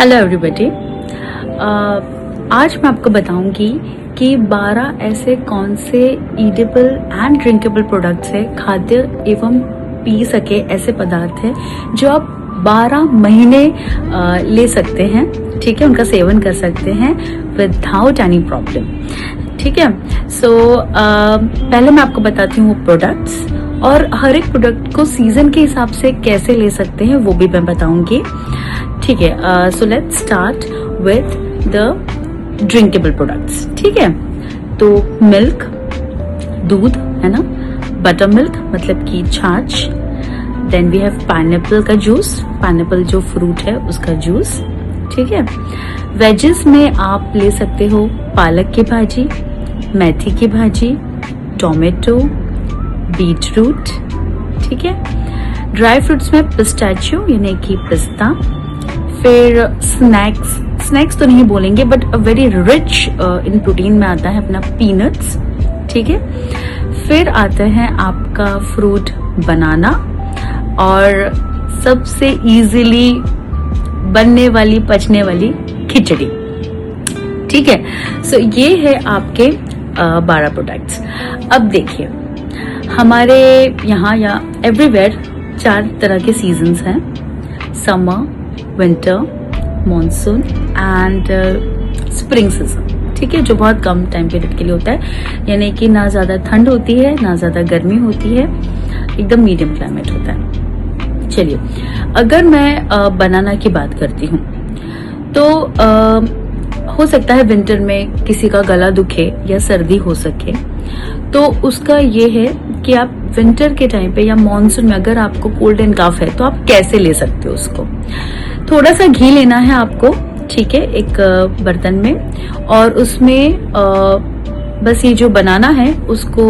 Hello everybody. आज मैं आपको बताऊंगी कि 12 ऐसे कौन से ईडेबल एंड ड्रिंकेबल प्रोडक्ट्स है, खाद्य एवं पी सके ऐसे पदार्थ है जो आप 12 महीने ले सकते हैं। ठीक है, उनका सेवन कर सकते हैं विदाउट एनी प्रॉब्लम। ठीक है, सो पहले मैं आपको बताती हूँ वो प्रोडक्ट्स, और हर एक प्रोडक्ट को सीजन के हिसाब से कैसे ले सकते हैं वो भी मैं बताऊंगी। ठीक है, so let's start with the drinkable products. ठीक है, तो मिल्क, दूध है ना, बटर मिल्क मतलब कि छाछ, देन वी हैव पाइनएप्पल का जूस, पाइनएप्पल जो फ्रूट है उसका जूस। ठीक है, वेजेस में आप ले सकते हो पालक की भाजी, मेथी की भाजी, टोमेटो, बीट रूट। ठीक है, ड्राई फ्रूट्स में पिस्ताचियो यानी कि पिस्ता। फिर स्नैक्स तो नहीं बोलेंगे but very rich in protein में आता है अपना पीनट्स। ठीक है, फिर आता है आपका फ्रूट बनाना, और सबसे इजीली बनने वाली पचने वाली खिचड़ी। ठीक है, सो ये है आपके 12 प्रोडक्ट्स। अब देखिए, हमारे यहाँ या एवरीवेयर 4 तरह के सीजन्स हैं, summer, winter, monsoon and spring season. ठीक है, जो बहुत कम टाइम पीरियड के लिए होता है, यानी कि ना ज्यादा ठंड होती है ना ज्यादा गर्मी होती है, एकदम मीडियम क्लाइमेट होता है। चलिए, अगर मैं बनाना की बात करती हूँ तो हो सकता है विंटर में किसी का गला दुखे या सर्दी हो सके, तो उसका ये है कि आप विंटर के टाइम पे या मॉनसून में अगर आपको कोल्ड एंड कफ है तो आप कैसे ले सकते हो उसको। थोड़ा सा घी लेना है आपको, ठीक है, एक बर्तन में, और उसमें बस ये जो बनाना है उसको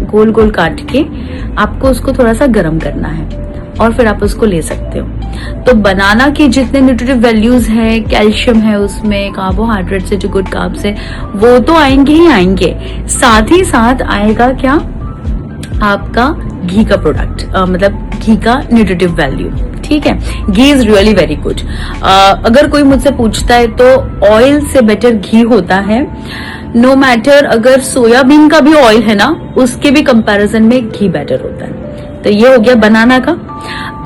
गोल गोल काट के आपको उसको थोड़ा सा गर्म करना है, और फिर आप उसको ले सकते हो। तो बनाना के जितने न्यूट्रिटिव वैल्यूज है, कैल्शियम है उसमें, कार्बोहाइड्रेट्स है, जो गुड कार्ब्स है, वो तो आएंगे ही आएंगे, साथ ही साथ आएगा क्या, आपका घी का प्रोडक्ट, मतलब घी का न्यूट्रिटिव वैल्यू। ठीक है, घी इज रियली वेरी गुड। अगर कोई मुझसे पूछता है तो ऑयल से बेटर घी होता है, नो मैटर अगर सोयाबीन का भी ऑयल है ना, उसके भी कंपैरिजन में घी बेटर होता है। तो ये हो गया बनाना का।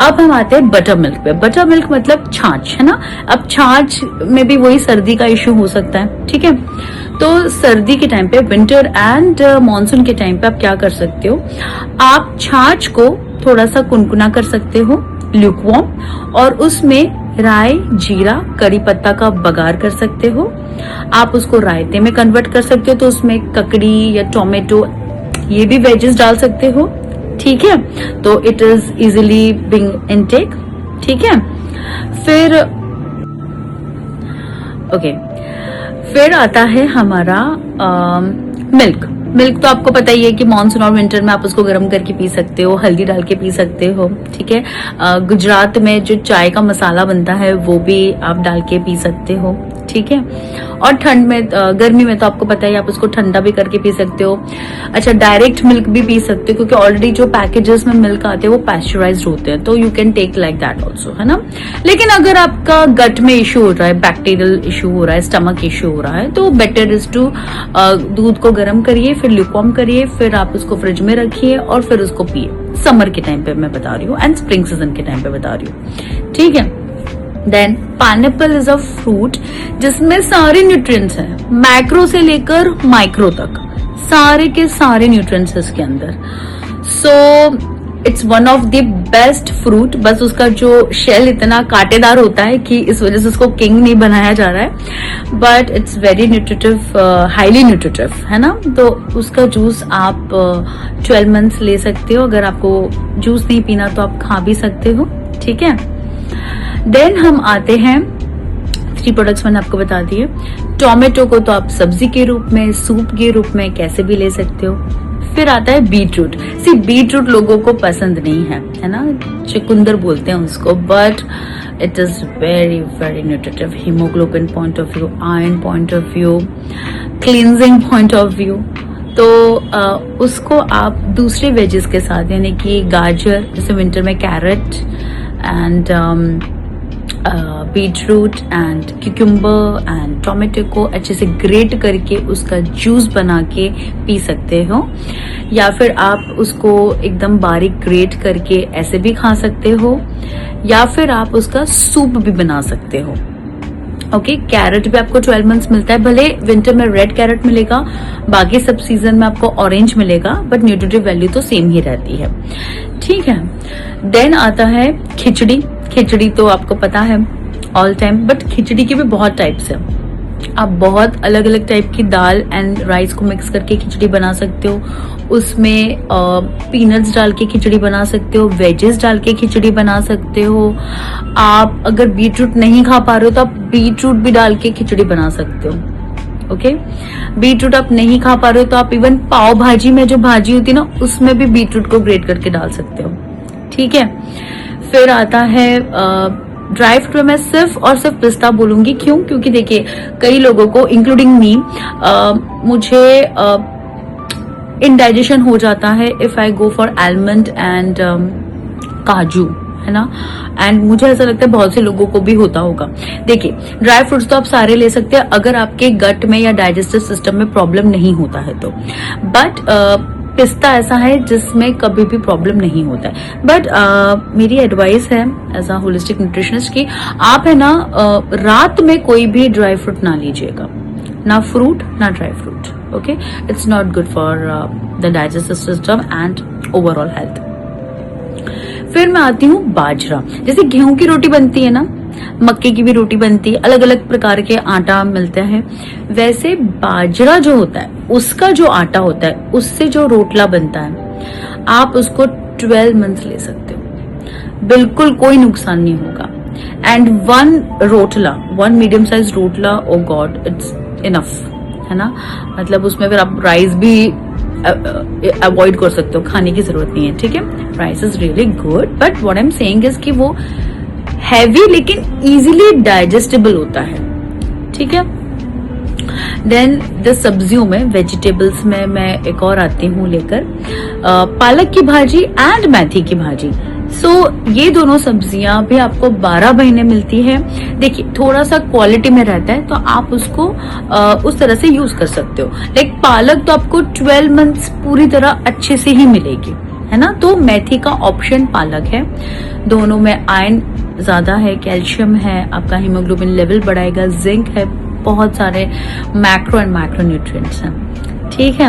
अब हम आते हैं बटर मिल्क पे। बटर मिल्क मतलब छाछ है ना। अब छाछ में भी वही सर्दी का इश्यू हो सकता है। ठीक है, तो सर्दी के टाइम पे, विंटर एंड मॉनसून के टाइम पे आप क्या कर सकते हो, आप छाछ को थोड़ा सा कुनकुना कर सकते हो, ल्यूकवार्म, और उसमें राई, जीरा, करी पत्ता का बघार कर सकते हो। आप उसको रायते में कन्वर्ट कर सकते हो, तो उसमें ककड़ी या टोमेटो, ये भी वेजेस डाल सकते हो। ठीक है, तो it is easily being intake. ठीक है, फिर ओके, फिर आता है हमारा मिल्क। मिल्क तो आपको पता ही है कि मॉनसून और विंटर में आप उसको गर्म करके पी सकते हो, हल्दी डाल के पी सकते हो। ठीक है, गुजरात में जो चाय का मसाला बनता है वो भी आप डाल के पी सकते हो। ठीक है, और ठंड में, गर्मी में तो आपको पता है आप उसको ठंडा भी करके पी सकते हो। अच्छा, डायरेक्ट मिल्क भी पी सकते हो, क्योंकि ऑलरेडी जो पैकेजेस में मिल्क आते हैं वो पैस्चराइज्ड होते हैं, तो you can take like that also, है ना। लेकिन अगर आपका गट में इश्यू हो रहा है, बैक्टीरियल इश्यू हो रहा है, स्टमक इश्यू हो रहा है, तो बेटर इज टू दूध को गर्म करिए, फिर ल्यूकवार्म करिए, फिर आप उसको फ्रिज में रखिए और फिर उसको पिए। समर के टाइम पे मैं बता रही हूँ एंड स्प्रिंग सीजन के टाइम पे बता रही हूँ। ठीक है, then pineapple is a fruit जिसमें सारे न्यूट्रिएंट्स हैं, मैक्रो से लेकर माइक्रो तक, सारे के सारे न्यूट्रिएंट्स इसके अंदर। So it's one of the best fruit. बस उसका जो शेल इतना कांटेदार होता है कि इस वजह से उसको किंग नहीं बनाया जा रहा है, but it's very nutritive, highly nutritive, है ना। तो उसका जूस आप 12 मंथ्स ले सकते हो। अगर आपको जूस नहीं पीना तो आप खा भी सकते हो। ठीक है, देन हम आते हैं 3 प्रोडक्ट्स मैंने आपको बता दिए। टोमेटो को तो आप सब्जी के रूप में, सूप के रूप में कैसे भी ले सकते हो। फिर आता है बीट रूट। सी, बीट रूट लोगों को पसंद नहीं है ना, चुकंदर बोलते हैं उसको, but it is very very nutritive, haemoglobin point of view, iron point of view, cleansing point of view. तो उसको आप दूसरे वेजेस के साथ, यानी कि गाजर, जैसे विंटर में carrot and beetroot and cucumber and tomato को अच्छे से ग्रेट करके उसका जूस बना के पी सकते हो, या फिर आप उसको एकदम बारीक ग्रेट करके ऐसे भी खा सकते हो, या फिर आप उसका सूप भी बना सकते हो। ओके, कैरेट भी आपको 12 मंथ्स मिलता है, भले विंटर में रेड कैरेट मिलेगा, बाकी सब सीजन में आपको ऑरेंज मिलेगा, बट न्यूट्रिटिव वैल्यू तो सेम ही रहती है। ठीक है, देन आता है खिचड़ी। खिचड़ी तो आपको पता है ऑल टाइम, बट खिचड़ी के भी बहुत टाइप्स है। आप बहुत अलग अलग टाइप की दाल एंड राइस को मिक्स करके खिचड़ी बना सकते हो। उसमें पीनट्स डाल के खिचड़ी बना सकते हो, वेजेस डाल के खिचड़ी बना सकते हो। आप अगर बीट रूट नहीं खा पा रहे हो तो आप बीट रूट भी डाल के खिचड़ी बना सकते हो। ओके, बीट रूट आप नहीं खा पा रहे हो तो आप इवन पाव भाजी में जो भाजी होती है ना, उसमें भी बीट रूट को ग्रेट करके डाल सकते हो। ठीक है, फिर आता है ड्राई फ्रूट में मैं सिर्फ और सिर्फ पिस्ता बोलूंगी। क्यों? क्योंकि देखिए कई लोगों को इंक्लूडिंग मी, मुझे इंडाइजेशन हो जाता है if I go for almond and काजू, है ना, एंड मुझे ऐसा लगता है बहुत से लोगों को भी होता होगा। देखिए ड्राई फ्रूट्स तो आप सारे ले सकते हैं अगर आपके गट में या डाइजेस्टिव सिस्टम में प्रॉब्लम नहीं होता है तो, बट पिस्ता ऐसा है जिसमें कभी भी प्रॉब्लम नहीं होता है। बट मेरी एडवाइस है एज अ होलिस्टिक न्यूट्रिशनिस्ट की, आप है ना रात में कोई भी ड्राई फ्रूट ना लीजिएगा, ना फ्रूट ना dry fruit. Okay, it's not good for the digestive system and overall health. फिर मैं आती हूँ बाजरा। जैसे गेहूं की रोटी बनती है ना, मक्के की भी रोटी बनती है, अलग अलग प्रकार के आटा मिलते हैं, वैसे बाजरा जो होता है उसका जो आटा होता है उससे जो रोटला बनता है, आप उसको 12 मंथ्स ले सकते हो, बिल्कुल कोई नुकसान नहीं होगा। And one medium size rotla, oh god, it's enough, है ना। मतलब उसमें फिर आप राइस भी अवॉइड कर सकते हो, खाने की जरूरत नहीं है। ठीक है, rice is really good, but what I am saying is कि वो हैवी लेकिन इजीली डाइजेस्टेबल होता है। ठीक है, देन द सब्जियों में, वेजिटेबल्स में मैं एक और आती हूँ लेकर, पालक की भाजी एंड मेथी की भाजी। ये दोनों सब्जियां भी आपको 12 महीने मिलती है। देखिए थोड़ा सा क्वालिटी में रहता है तो आप उसको उस तरह से यूज कर सकते हो। लाइक पालक तो आपको 12 मंथ्स पूरी तरह अच्छे से ही मिलेगी, है ना। तो मेथी का ऑप्शन पालक है। दोनों में आयरन ज्यादा है, कैल्शियम है, आपका हीमोग्लोबिन लेवल बढ़ाएगा, जिंक है, बहुत सारे मैक्रो एंड माइक्रो न्यूट्रिएंट्स हैं। ठीक है,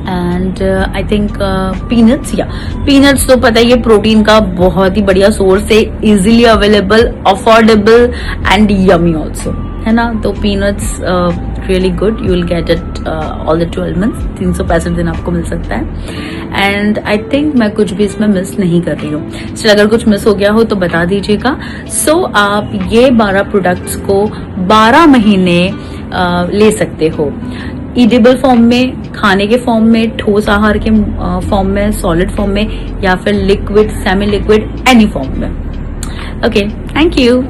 एंड आई थिंक पीनट्स तो पता ही है, प्रोटीन का बहुत ही बढ़िया सोर्स है, easily available, affordable and yummy also, है ना। तो peanuts really good, you will get it all the 12 months, 365 दिन आपको मिल सकता है। एंड आई थिंक मैं कुछ भी इसमें मिस नहीं कर रही हूँ। चलो अगर कुछ मिस हो गया हो तो बता दीजिएगा। आप ये 12 प्रोडक्ट्स को 12 महीने ले सकते हो, ईडेबल फॉर्म में, खाने के फॉर्म में, ठोस आहार के फॉर्म में, सॉलिड फॉर्म में, या फिर liquid, semi liquid, any form में। Okay, thank you.